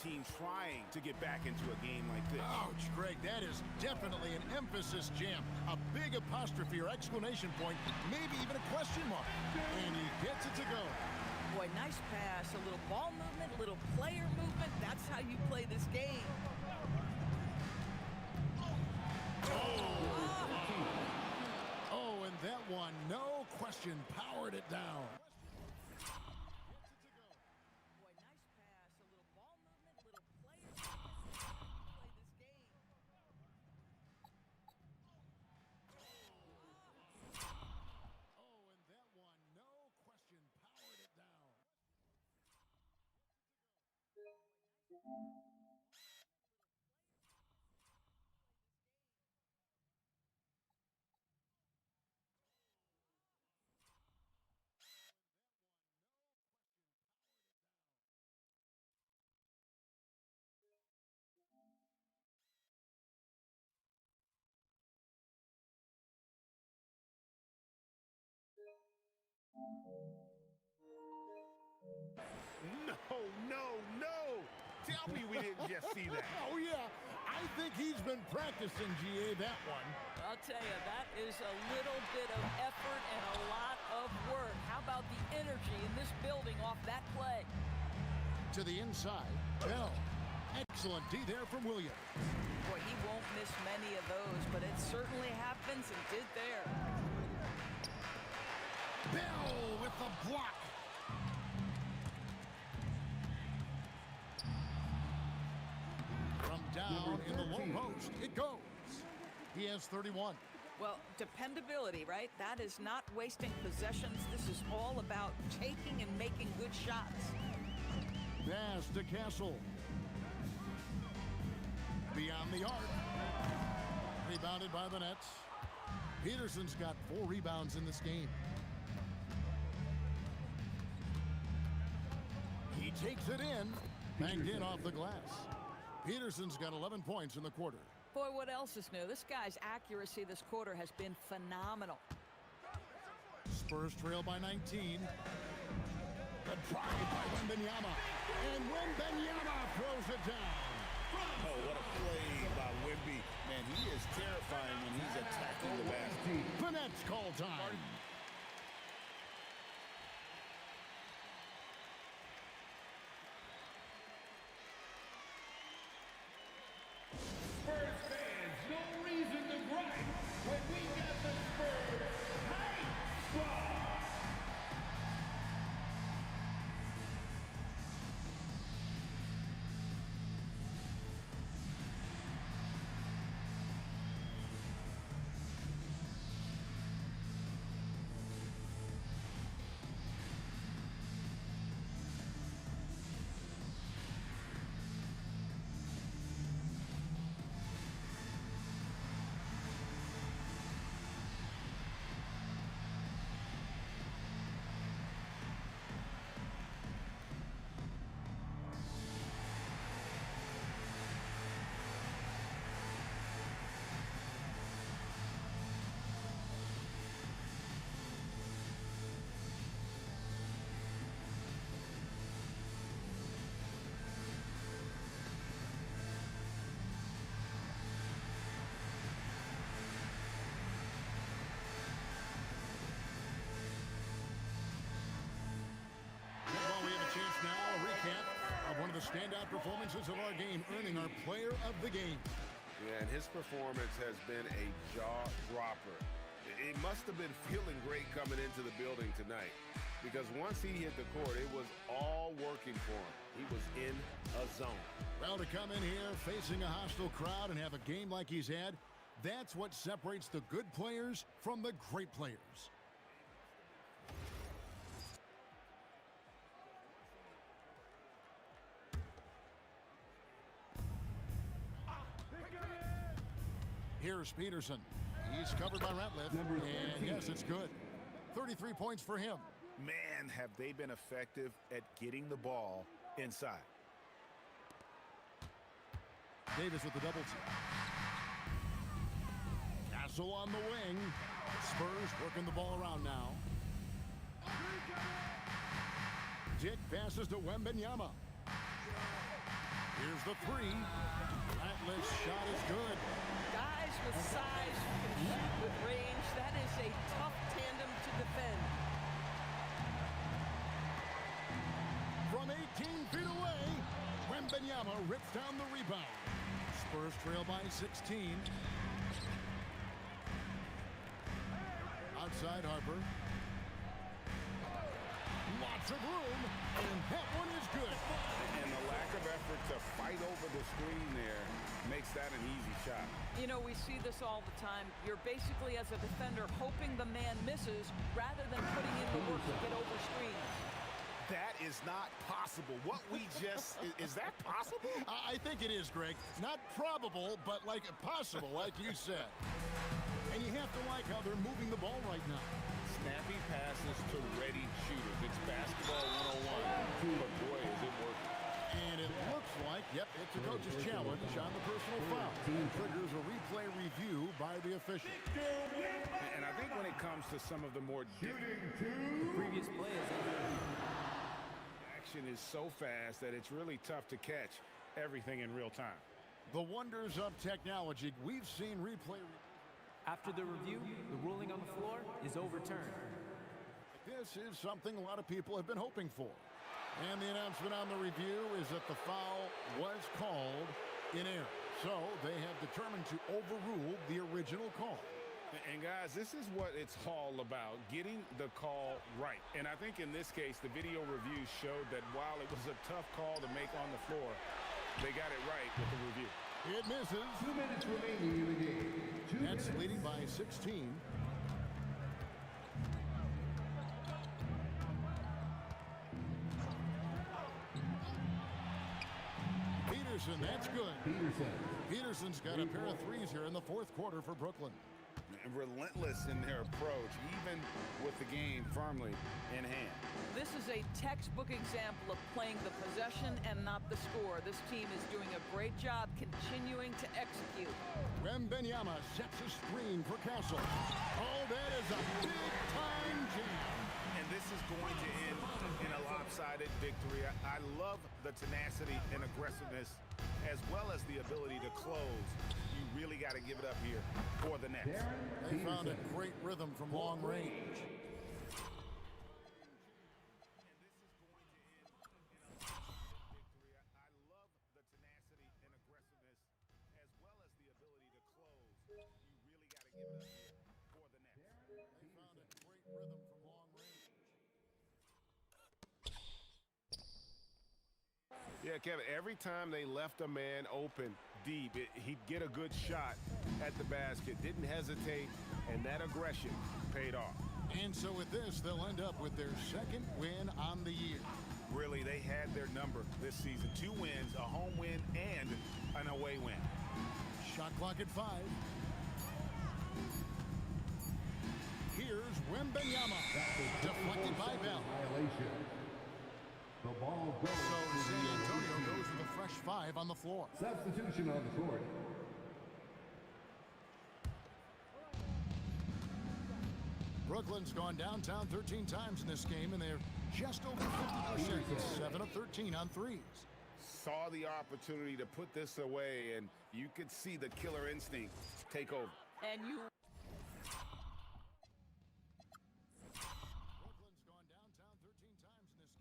team trying to get back into a game like this. Ouch, Greg, that is definitely an emphasis jam. A big apostrophe or exclamation point, maybe even a question mark. And he gets it to go. Boy, nice pass. A little ball movement, a little player movement. That's how you play this game. Oh, and that one, no question, powered it down. tell me we didn't just see that. Oh, yeah. I think he's been practicing, GA, that one. I'll tell you, that is a little bit of effort and a lot of work. How about the energy in this building off that play? To the inside, Bell. Excellent D there from Williams. Boy, he won't miss many of those, but it certainly happens and did there. Bell with the block. From down in the low post, it goes. He has 31. Well, dependability, right? That is not wasting possessions. This is all about taking and making good shots. Pass to Castle. Beyond the arc. Rebounded by the Nets. Peterson's got 4 rebounds in this game. He takes it in. Banked in off the glass. Peterson's got 11 points in the quarter. Boy, what else is new? This guy's accuracy this quarter has been phenomenal. Spurs trail by 19. The drive by Wembanyama. And Wembanyama throws it down. Oh, what a play by Wemby. Man, he is terrifying when he's attacking the basket. The Nets call time. Spurs fans, no reason to gripe when we got the Spurs hype squad. One of the standout performances of our game, earning our player of the game. Yeah, and his performance has been a jaw-dropper. It must have been feeling great coming into the building tonight, because once he hit the court, it was all working for him. He was in a zone. Well, to come in here facing a hostile crowd and have a game like he's had, that's what separates the good players from the great players. Here's Peterson. He's covered by Ratliff. And yes, it's good. 33 points for him. Man, have they been effective at getting the ball inside. Davis with the double team. Castle on the wing. Spurs working the ball around now. Dick passes to Wembanyama. Here's the three. Ratliff's shot is good. Guys with size who can shoot with range, that is a tough tandem to defend. From 18 feet away, Wembanyama rips down the rebound. Spurs trail by 16. Outside Harper. Lots of room, and that one is good. And the lack of effort to fight over the screen there makes that an easy shot. You know, we see this all the time. You're basically, as a defender, hoping the man misses rather than putting in the work to get over screens. That is not possible. What we just, is that possible? I think it is, Greg. Not probable, but like possible, like you said. And you have to like how they're moving the ball right now. Snappy passes to ready shooters. It's basketball 101, but boy, is it working. And it looks like, yep, it's a coach's challenge on the personal foul. It triggers a replay review by the official. And I think when it comes to some of the more previous plays, action is so fast that it's really tough to catch. everything in real time. The wonders of technology. We've seen replay. After the review, the ruling on the floor is overturned. This is something a lot of people have been hoping for. And the announcement on the review is that the foul was called in error. So they have determined to overrule the original call. And guys, this is what it's all about, getting the call right. And I think in this case, the video review showed that while it was a tough call to make on the floor, they got it right with the review. It misses. 2 minutes remaining in the game. Nets leading by 16. Peterson, that's good. Peterson's got a pair of threes here in the fourth quarter for Brooklyn. And relentless in their approach, even with the game firmly in hand. This is a textbook example of playing the possession and not the score. This team is doing a great job continuing to execute. Wembanyama sets a screen for Castle. Oh, that is a big-time jam. And this is going to end in a lopsided victory. I love the tenacity and aggressiveness, as well as the ability to close. You really got to give it up here for the Nets. They found a great rhythm from long range. I love the tenacity and aggressiveness, as well as the ability to close. You really got to give it up here for the Nets. They found a great rhythm from long range. Yeah, Kevin, every time they left a man open deep, he'd get a good shot at the basket. Didn't hesitate, and that aggression paid off. And so with this, they'll end up with their second win on the year. Really, they had their number this season. 2 wins, a home win, and an away win. Shot clock at 5. Here's Wembanyama. Deflected by Bell. Violation. The ball goes. So San Antonio goes with a fresh 5 on the floor. Substitution on the court. Brooklyn's gone downtown 13 times in this game, and they're just over 50%. 7 of 13 on threes. Saw the opportunity to put this away, and you could see the killer instinct take over. And you... Brooklyn's gone downtown 13 times in this game, and they're just 7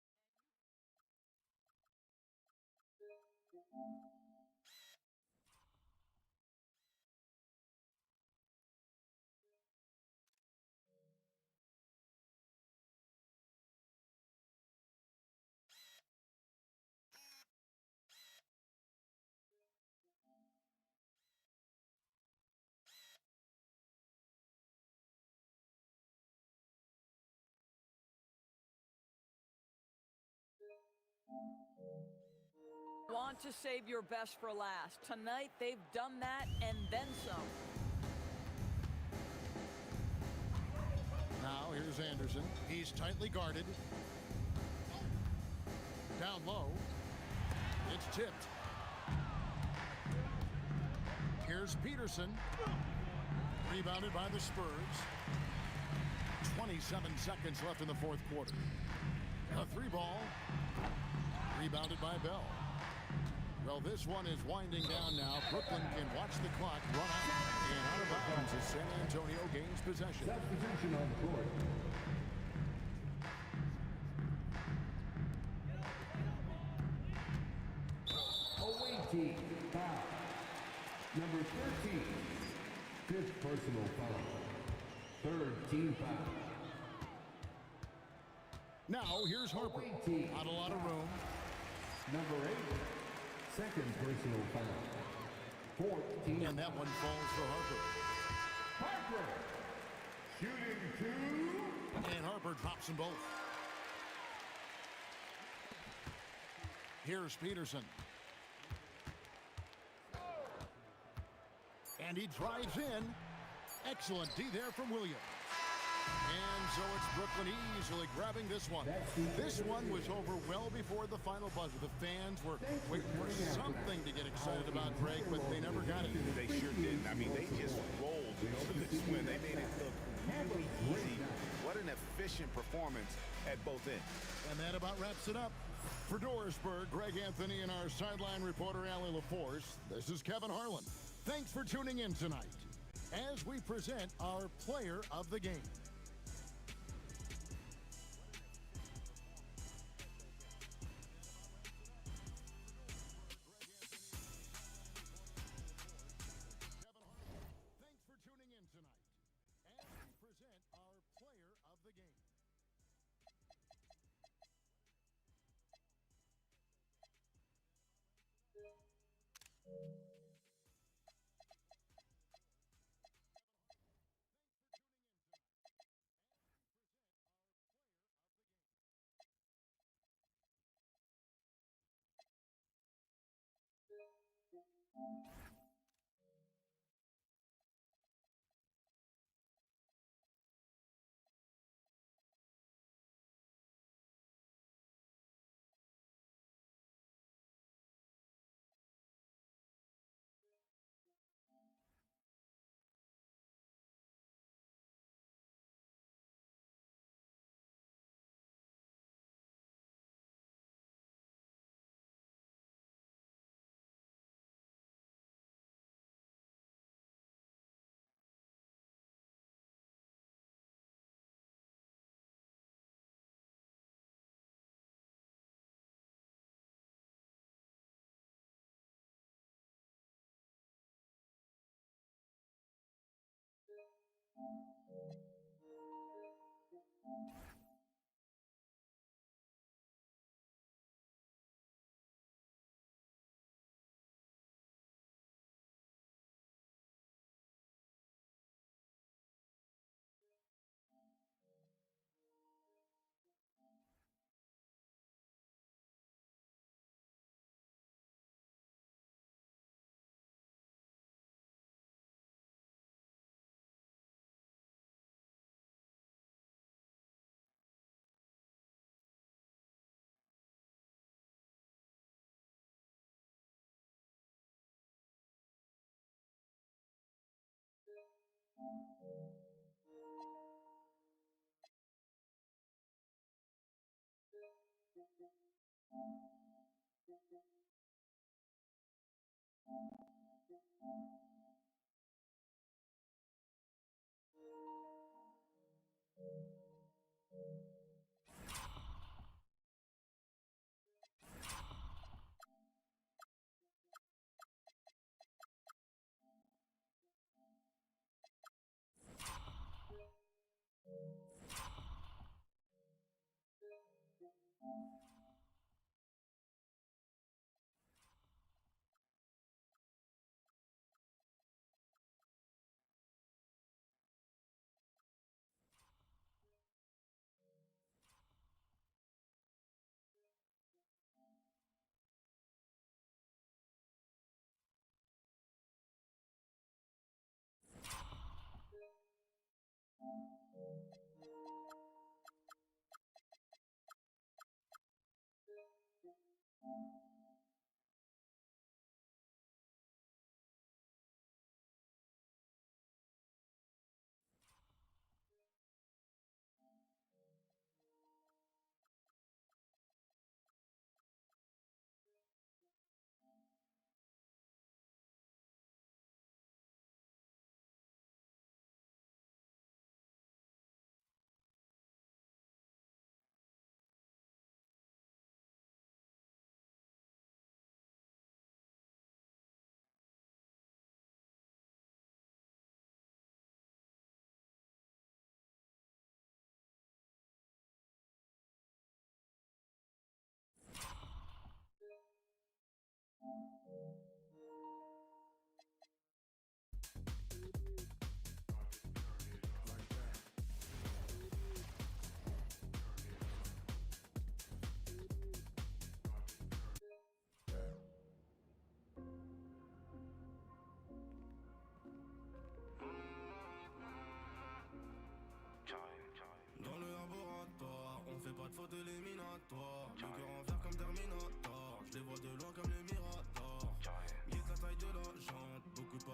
of 13 on threes. Saw the opportunity to put this away, and you could see the killer instinct take over. And you... Want to save your best for last. Tonight, they've done that and then some. Now, here's Anderson. He's tightly guarded. Down low. It's tipped. Here's Peterson. Rebounded by the Spurs. 27 seconds left in the fourth quarter. A 3-ball. Rebounded by Bell. Well, this one is winding down now. Brooklyn can watch the clock run out. And out of bounds as San Antonio gains possession. Substitution on the court. Away team foul. Number 13. 5th personal foul. 3rd team foul. Now, here's Harper. Not a lot of room. Number 8. 2nd personal foul. 4th team. And that one falls for Harper. Harper. Shooting 2. And Harper drops them both. Here's Peterson. And he drives in. Excellent D there from Williams. And so it's Brooklyn easily grabbing this one. This one was over well before the final buzzer. The fans were waiting for something to get excited about, Greg, but they never got it. They sure didn't. I mean, they just rolled for this win. They made it look really easy. What an efficient performance at both ends. And that about wraps it up. For Dorisburg, Greg Anthony and our sideline reporter, Allie LaForce, this is Kevin Harlan. Thanks for tuning in tonight as we present our player of the game.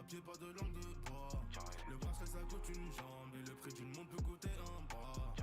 papier, pas de langue de bois. Le bracelet ça coûte une jambe et le prix d'une montre peut coûter un bras.